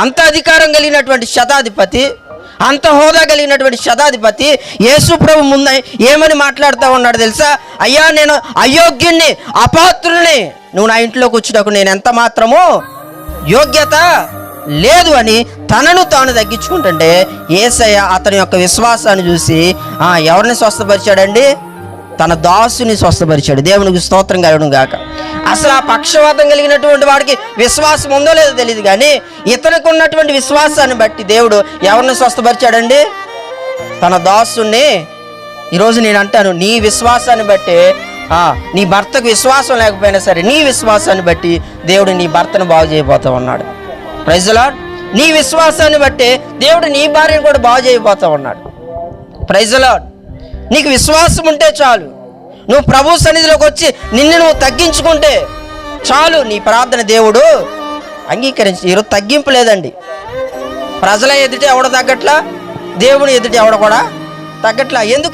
అంత అధికారం కలిగినటువంటి శతాధిపతి, అంత హోదా కలిగినటువంటి శతాధిపతి యేసు ప్రభు ముందు ఏమని మాట్లాడుతూ ఉన్నాడు తెలుసా? అయ్యా, నేను అయోగ్యుణ్ణి, అపాత్రుల్ని, నువ్వు నా ఇంట్లోకి వచ్చేటప్పుడు నేను ఎంత మాత్రమో యోగ్యత లేదు అని తనను తాను తగ్గించుకుంటుంటే యేసయ్య అతని యొక్క విశ్వాసాన్ని చూసి ఎవరిని స్వస్థపరిచాడండి? తన దాసుని స్వస్థపరిచాడు. దేవునికి స్తోత్రం కలగడం గాక. అసలు ఆ పక్షవాతం కలిగినటువంటి వాడికి విశ్వాసం ఉందో లేదో తెలియదు, కానీ ఇతనికి ఉన్నటువంటి విశ్వాసాన్ని బట్టి దేవుడు ఎవరిని స్వస్థపరిచాడండి? తన దాసుని. ఈరోజు నేను అంటాను, నీ విశ్వాసాన్ని బట్టి, నీ భర్తకు విశ్వాసం లేకపోయినా సరే నీ విశ్వాసాన్ని బట్టి దేవుడు నీ భర్తను బాగు చేయబోతూ ఉన్నాడు. Praise the lord. నీ విశ్వాసాన్ని బట్టి దేవుడు నీ భార్యను కూడా బాగు చేయబోతూ ఉన్నాడు. Praise the lord. నీకు విశ్వాసం ఉంటే చాలు, నువ్వు ప్రభు సన్నిధిలోకి వచ్చి నిన్ను నువ్వు తగ్గించుకుంటే చాలు, నీ ప్రార్థన దేవుడు అంగీకరించి. ఈరోజు తగ్గింపు లేదండి. ప్రజల ఎదుట ఎవడ తగ్గట్లా, దేవుని ఎదుట ఎవడ కూడా తగ్గట్లా. ఎందుకు?